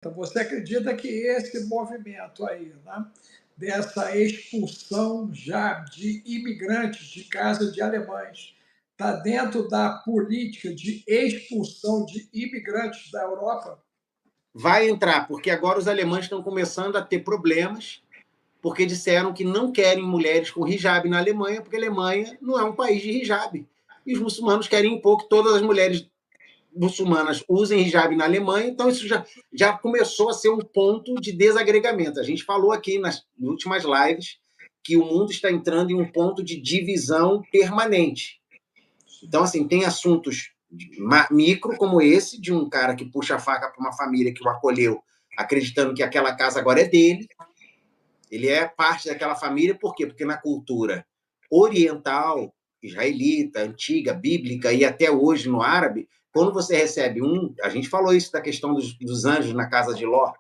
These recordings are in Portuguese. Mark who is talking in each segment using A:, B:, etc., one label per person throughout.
A: Então, você acredita que esse movimento aí, né, dessa expulsão já de imigrantes de casa de alemães, está dentro da política de expulsão de imigrantes da Europa?
B: Vai entrar, porque agora os alemães estão começando a ter problemas, porque disseram que não querem mulheres com hijab na Alemanha, porque a Alemanha não é um país de hijab. E os muçulmanos querem impor que todas as mulheres muçulmanas usem hijab na Alemanha, então isso já começou a ser um ponto de desagregamento. A gente falou aqui nas últimas lives que o mundo está entrando em um ponto de divisão permanente. Então, assim, tem assuntos micro como esse, de um cara que puxa a faca para uma família que o acolheu, acreditando que aquela casa agora é dele. Ele é parte daquela família, por quê? Porque na cultura oriental, israelita, antiga, bíblica e até hoje no árabe, quando você recebe a gente falou isso da questão dos anjos na casa de Ló,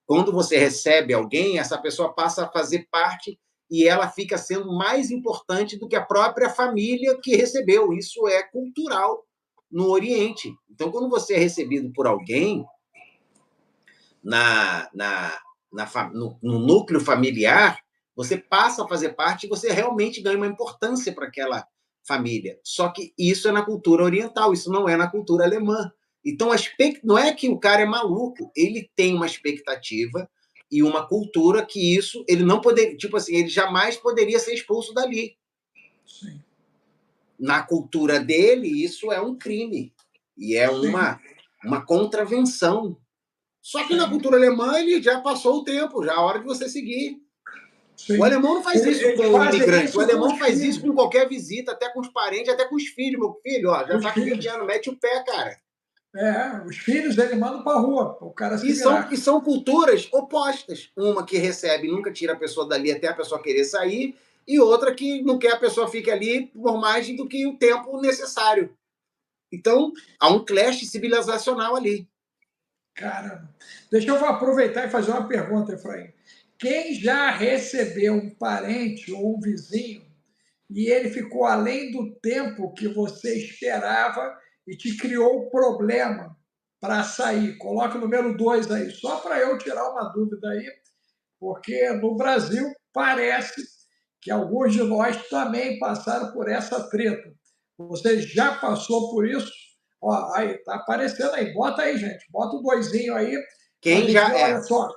B: quando você recebe alguém, essa pessoa passa a fazer parte e ela fica sendo mais importante do que a própria família que recebeu. Isso é cultural no Oriente. Então, quando você é recebido por alguém no núcleo familiar, você passa a fazer parte e você realmente ganha uma importância para aquela família. Só que isso é na cultura oriental, isso não é na cultura alemã. Então, não é que o cara é maluco, ele tem uma expectativa e uma cultura que isso, ele não poderia, tipo assim, ele jamais poderia ser expulso dali.
A: Sim.
B: Na cultura dele, isso é um crime e é uma contravenção. Só que na cultura alemã ele já passou o tempo, já é a hora de você seguir.
A: Sim.
B: O alemão não faz isso com o imigrante, o alemão faz
A: filhos.
B: isso com qualquer visita, até com os parentes, até com os filhos. Meu filho, ó, já tá com 20 anos, mete o pé, cara.
A: Os filhos ele manda para a rua, o cara se virar.
B: E são culturas opostas. Uma que recebe, nunca tira a pessoa dali até a pessoa querer sair, e outra que não quer a pessoa fique ali por mais do que o tempo necessário. Então, há um clash civilizacional ali.
A: Caramba. Deixa eu aproveitar e fazer uma pergunta, Efraim. Quem já recebeu um parente ou um vizinho e ele ficou além do tempo que você esperava e te criou problema para sair? Coloca o número 2 aí, só para eu tirar uma dúvida aí, porque no Brasil parece que alguns de nós também passaram por essa treta. Você já passou por isso? Ó, aí, tá aparecendo aí. Bota aí, gente. Bota o doisinho aí.
B: Olha só.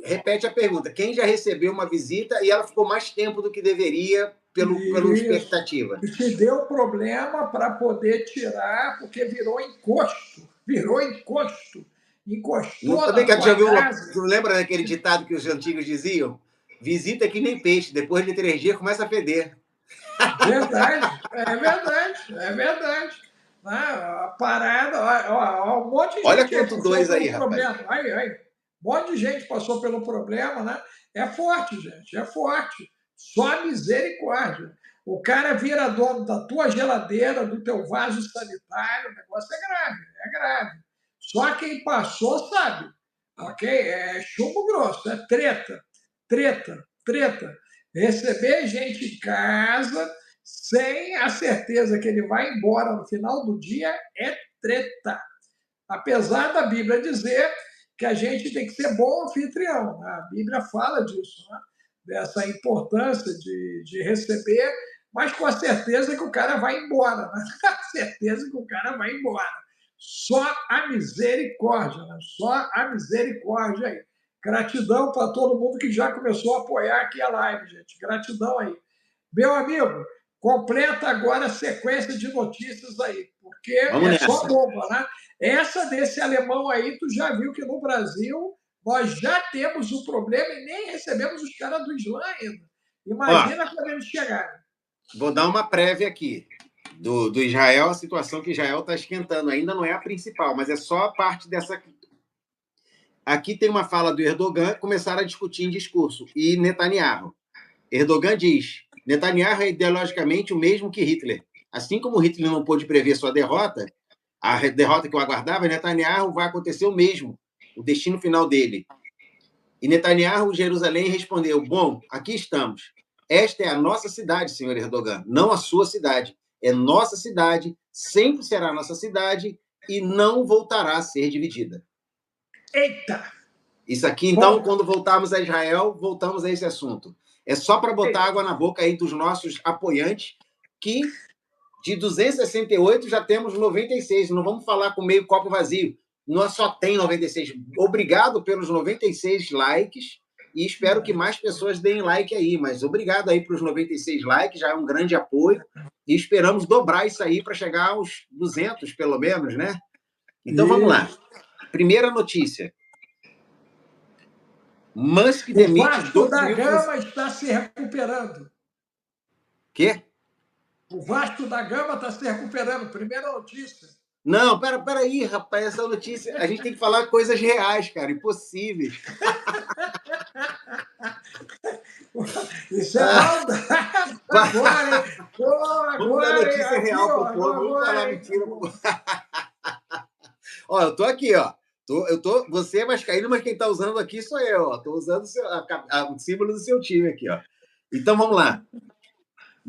B: Repete a pergunta. Quem já recebeu uma visita e ela ficou mais tempo do que deveria pela expectativa?
A: E te deu problema para poder tirar, porque virou encosto. Virou encosto. Encostou na tua casa.
B: Tu lembra daquele ditado que os antigos diziam? Visita é que nem peixe, depois de 3 dias começa a feder.
A: Verdade, é verdade, é verdade. A parada, ó, um monte de gente
B: olha quanto dois aí,
A: problema.
B: Rapaz.
A: Aí. Um monte de gente passou pelo problema, né? É forte, gente, é forte. Só misericórdia. O cara vira dono da tua geladeira, do teu vaso sanitário, o negócio é grave, é grave. Só quem passou sabe, ok? É chumbo grosso, é treta, treta, treta. Receber gente em casa sem a certeza que ele vai embora no final do dia é treta. Apesar da Bíblia dizer que a gente tem que ser bom anfitrião. Né? A Bíblia fala disso, né? Dessa importância de receber, mas com a certeza que o cara vai embora. Né? A certeza que o cara vai embora. Só a misericórdia, né? Só a misericórdia aí. Gratidão para todo mundo que já começou a apoiar aqui a live, gente. Gratidão aí. Meu amigo, completa agora a sequência de notícias aí, porque só bomba, né? Essa desse alemão aí, tu já viu que no Brasil nós já temos o problema e nem recebemos os caras do Islã ainda. Imagina quando eles chegarem.
B: Vou dar uma prévia aqui. Do Israel, a situação que Israel está esquentando ainda não é a principal, mas é só a parte dessa. Aqui tem uma fala do Erdogan, começaram a discutir em discurso, e Netanyahu. Erdogan diz: Netanyahu é ideologicamente o mesmo que Hitler. Assim como Hitler não pôde prever sua derrota, a derrota que eu aguardava, Netanyahu vai acontecer o mesmo, o destino final dele. E Netanyahu, Jerusalém, respondeu: bom, aqui estamos. Esta é a nossa cidade, senhor Erdogan, não a sua cidade. É nossa cidade, sempre será nossa cidade e não voltará a ser dividida.
A: Eita!
B: Isso aqui, então, quando voltarmos a Israel, voltamos a esse assunto. É só para botar água na boca aí dos nossos apoiantes, que de 268 já temos 96. Não vamos falar com meio copo vazio. Nós só tem 96. Obrigado pelos 96 likes e espero que mais pessoas deem like aí. Mas obrigado aí pelos 96 likes, já é um grande apoio. E esperamos dobrar isso aí para chegar aos 200, pelo menos, né? Então, vamos lá. Primeira notícia. Musk demite...
A: O Vasco da Gama está se recuperando.
B: Quê?
A: O Vasco da Gama está se recuperando. Primeira notícia.
B: Não, peraí, rapaz, essa notícia... A gente tem que falar coisas reais, cara, impossíveis.
A: Isso é maldade. Agora,
B: vamos dar notícia real pro povo, vamos falar mentira. Ó, eu tô aqui, ó. Você é vascaíno, mas quem tá usando aqui sou eu, ó. Tô usando o símbolo do seu time aqui, ó. Então, vamos lá.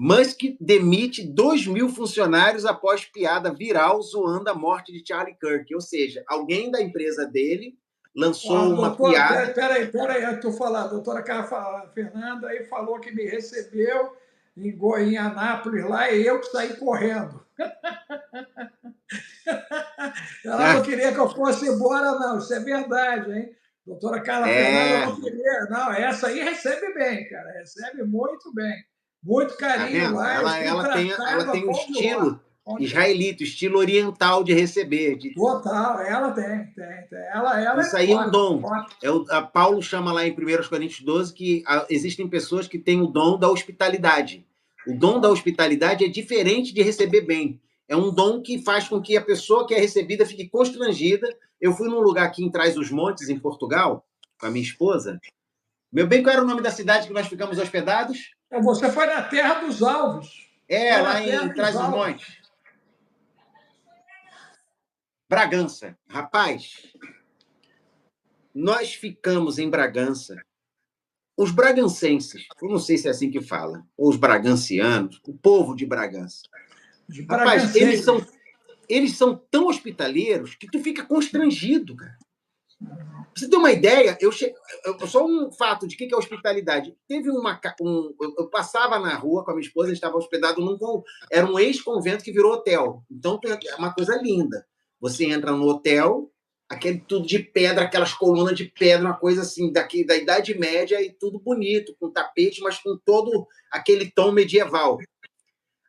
B: Musk demite 2.000 funcionários após piada viral zoando a morte de Charlie Kirk. Ou seja, alguém da empresa dele lançou uma piada...
A: Peraí, eu tô falando. A doutora Carla Fernanda aí falou que me recebeu em Anápolis lá e eu que saí correndo. Ela não queria que eu fosse embora, não. Isso é verdade, hein? Doutora Carla Fernanda não queria. Não, essa aí recebe bem, cara. Recebe muito bem. Muito carinho lá.
B: Ela tem um estilo israelita, estilo oriental de receber.
A: Total, ela tem. Ela
B: isso aí é um dom. Paulo chama lá em 1 Coríntios 12 que existem pessoas que têm o dom da hospitalidade. O dom da hospitalidade é diferente de receber bem. É um dom que faz com que a pessoa que é recebida fique constrangida. Eu fui num lugar aqui em Trás-os-Montes, em Portugal, com a minha esposa. Meu bem, qual era o nome da cidade que nós ficamos hospedados?
A: Você foi na Terra dos Alves.
B: Lá em Trás-os-Montes. Bragança. Rapaz, nós ficamos em Bragança. Os bragancenses, eu não sei se é assim que fala, ou os bragancianos, o povo de Bragança. Rapaz, eles são tão hospitaleiros que tu fica constrangido, cara. Pra você ter uma ideia, só um fato de que é hospitalidade. Teve eu passava na rua com a minha esposa, a gente estava hospedado era um ex-convento que virou hotel. Então, é uma coisa linda. Você entra no hotel, aquele tudo de pedra, aquelas colunas de pedra, uma coisa assim, da Idade Média, e tudo bonito, com tapete, mas com todo aquele tom medieval.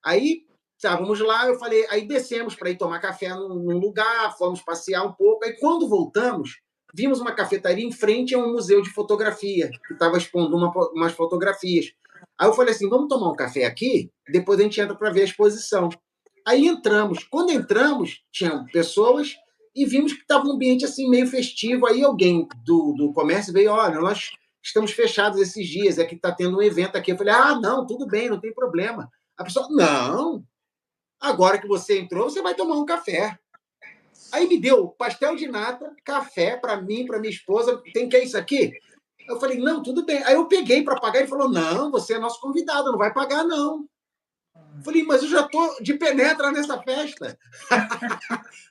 B: Aí, estávamos lá, eu falei, aí descemos para ir tomar café num lugar, fomos passear um pouco, aí quando voltamos, vimos uma cafetaria em frente a um museu de fotografia, que estava expondo umas fotografias. Aí eu falei assim, vamos tomar um café aqui, depois a gente entra para ver a exposição. Aí entramos. Quando entramos, tinham pessoas e vimos que estava um ambiente assim meio festivo. Aí alguém do comércio veio, olha, nós estamos fechados esses dias, é que está tendo um evento aqui. Eu falei, não, tudo bem, não tem problema. A pessoa, não, agora que você entrou, você vai tomar um café. Aí me deu pastel de nata, café para mim, para minha esposa. Tem que é isso aqui? Eu falei, não, tudo bem. Aí eu peguei para pagar, ele falou, não, você é nosso convidado, não vai pagar, não. Eu falei, mas eu já estou de penetra nessa festa.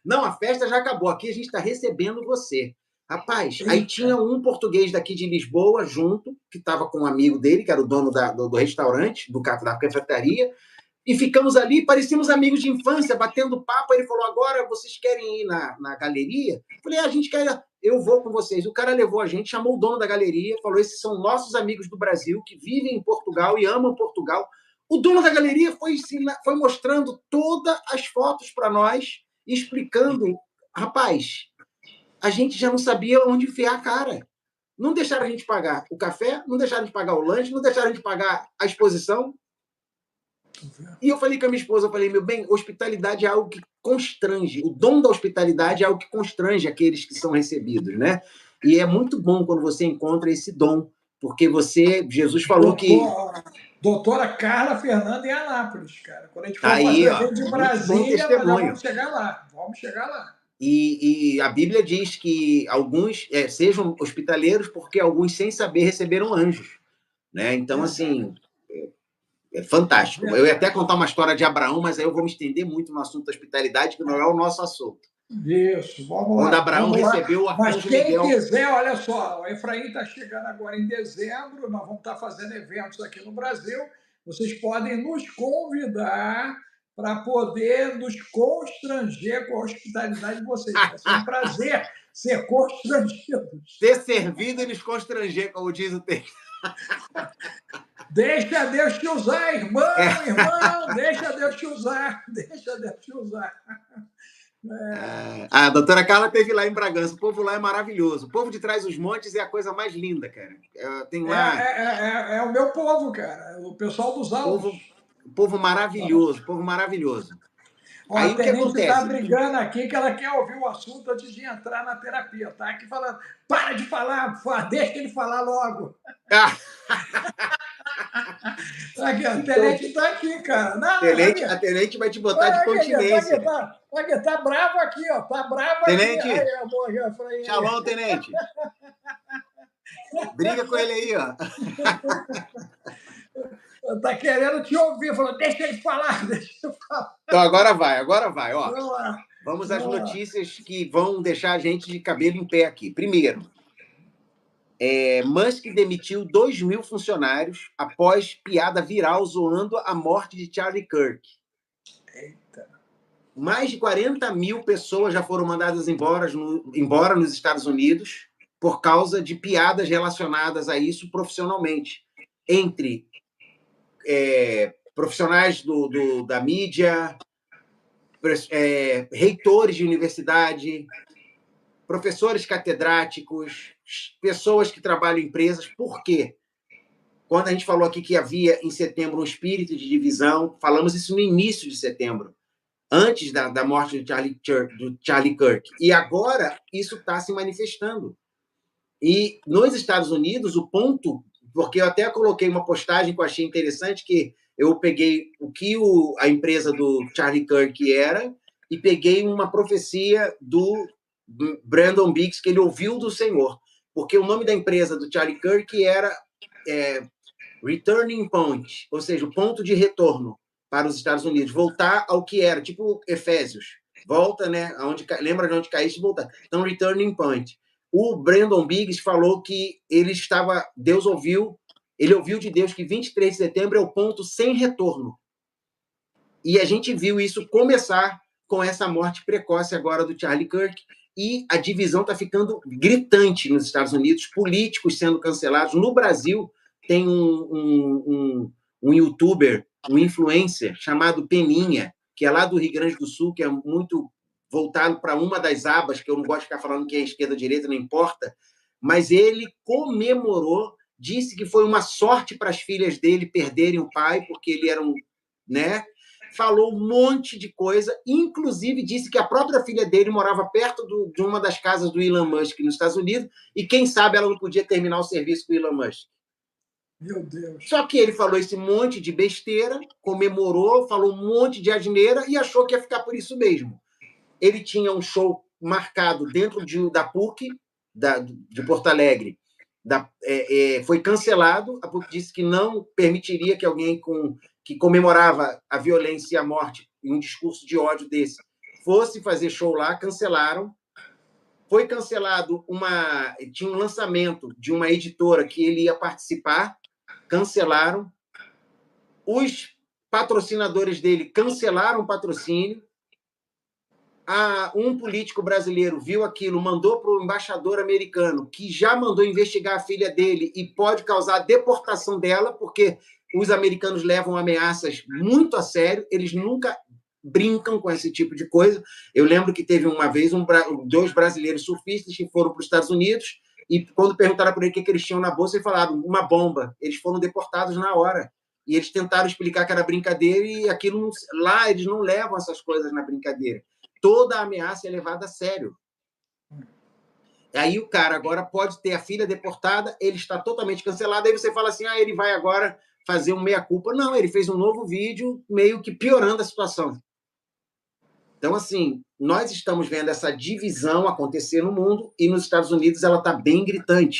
B: Não, a festa já acabou. Aqui a gente está recebendo você. Rapaz, aí tinha um português daqui de Lisboa junto, que estava com um amigo dele, que era o dono do restaurante, da cafetaria, e ficamos ali, parecíamos amigos de infância, batendo papo. Aí ele falou, agora vocês querem ir na galeria? Eu falei, a gente quer, eu vou com vocês. O cara levou a gente, chamou o dono da galeria, falou, esses são nossos amigos do Brasil, que vivem em Portugal e amam Portugal. O dono da galeria foi mostrando todas as fotos para nós, explicando. Rapaz, a gente já não sabia onde enfiar a cara. Não deixaram a gente pagar o café, não deixaram a gente pagar o lanche, não deixaram a gente pagar a exposição. E eu falei com a minha esposa, eu falei, meu bem, hospitalidade é algo que constrange. O dom da hospitalidade é algo que constrange aqueles que são recebidos, né? E é muito bom quando você encontra esse dom, porque Jesus falou que...
A: Doutora Carla Fernanda em Anápolis, cara. Quando a gente for
B: aí,
A: fazer evento de Brasília, nós vamos chegar lá.
B: E a Bíblia diz que alguns sejam hospitaleiros porque alguns, sem saber, receberam anjos. Né? Então, assim, é fantástico. Eu ia até contar uma história de Abraão, mas aí eu vou me estender muito no assunto da hospitalidade, que não é o nosso assunto.
A: Isso, vamos
B: Quando
A: lá,
B: Abraão
A: vamos lá.
B: recebeu o
A: Mas
B: arcanjo
A: quem
B: Miguel.
A: quiser, olha só, o Efraim está chegando agora em dezembro, nós vamos estar fazendo eventos aqui no Brasil. Vocês podem nos convidar para poder nos constranger com a hospitalidade de vocês. Vai ser um prazer ser constrangidos.
B: Ser servido e nos constranger, como diz o texto.
A: Deixa Deus te usar, irmão, deixa Deus te usar, deixa Deus te usar.
B: A doutora Carla esteve lá em Bragança. O povo lá é maravilhoso. O povo de Trás-os-Montes é a coisa mais linda, cara. Tem lá...
A: É o meu povo, cara. O pessoal dos Altos.
B: Povo maravilhoso, povo maravilhoso.
A: Ó,
B: aí
A: a
B: o que
A: Tenente está
B: acontece?
A: brigando aqui que ela quer ouvir o assunto antes de entrar na terapia. Tá aqui falando, para de falar, deixa ele falar logo. Aqui, a Tenente está aqui, cara. Não,
B: a Tenente vai te botar de continência.
A: Tá bravo aqui, ó. Tá bravo
B: Tenente,
A: aqui. Aí,
B: shalom, Tenente. Briga com ele aí, ó.
A: Tá querendo te ouvir. Falou, deixa ele falar, deixa ele falar.
B: Então, agora vai. Ó. Vamos às notícias que vão deixar a gente de cabelo em pé aqui. Primeiro, Musk demitiu 2.000 funcionários após piada viral zoando a morte de Charlie Kirk.
A: Eita.
B: Mais de 40.000 pessoas já foram mandadas embora nos Estados Unidos por causa de piadas relacionadas a isso profissionalmente. Entre profissionais da mídia, reitores de universidade, professores catedráticos, pessoas que trabalham em empresas. Por quê? Quando a gente falou aqui que havia, em setembro, um espírito de divisão, falamos isso no início de setembro, antes da morte do Charlie Kirk. E agora isso está se manifestando. E nos Estados Unidos, o ponto... Porque eu até coloquei uma postagem que eu achei interessante, que eu peguei o que a empresa do Charlie Kirk era e peguei uma profecia do Brandon Biggs, que ele ouviu do Senhor. Porque o nome da empresa do Charlie Kirk era Returning Point, ou seja, o ponto de retorno para os Estados Unidos. Voltar ao que era, tipo Efésios. Volta, né? Lembra de onde caíste e voltar. Então, Returning Point. O Brandon Biggs falou que Deus ouviu, ele ouviu de Deus que 23 de setembro é o ponto sem retorno. E a gente viu isso começar com essa morte precoce agora do Charlie Kirk, e a divisão está ficando gritante nos Estados Unidos, políticos sendo cancelados. No Brasil, tem um youtuber, um influencer chamado Peninha, que é lá do Rio Grande do Sul, que é muito voltado para uma das abas, que eu não gosto de ficar falando que é esquerda ou direita, não importa, mas ele comemorou, disse que foi uma sorte para as filhas dele perderem o pai, porque ele era né? Falou um monte de coisa, inclusive disse que a própria filha dele morava perto de uma das casas do Elon Musk nos Estados Unidos, e quem sabe ela não podia terminar o serviço com o Elon Musk.
A: Meu Deus.
B: Só que ele falou esse monte de besteira, comemorou, falou um monte de asneira e achou que ia ficar por isso mesmo. Ele tinha um show marcado dentro da PUC, de Porto Alegre. Foi cancelado. A PUC disse que não permitiria que alguém que comemorava a violência e a morte em um discurso de ódio desse fosse fazer show lá. Cancelaram. Foi cancelado tinha um lançamento de uma editora que ele ia participar. Cancelaram. Os patrocinadores dele cancelaram o patrocínio. Um político brasileiro viu aquilo, mandou para o embaixador americano, que já mandou investigar a filha dele e pode causar a deportação dela, porque os americanos levam ameaças muito a sério, eles nunca brincam com esse tipo de coisa. Eu lembro que teve uma vez 2 brasileiros surfistas que foram para os Estados Unidos, e quando perguntaram para ele o que eles tinham na bolsa, ele falava uma bomba. Eles foram deportados na hora. E eles tentaram explicar que era brincadeira, e aquilo lá eles não levam essas coisas na brincadeira. Toda a ameaça é levada a sério. Aí o cara agora pode ter a filha deportada, ele está totalmente cancelado, aí você fala assim, ele vai agora fazer um meia-culpa. Não, ele fez um novo vídeo meio que piorando a situação. Então, assim, nós estamos vendo essa divisão acontecer no mundo, e nos Estados Unidos ela está bem gritante.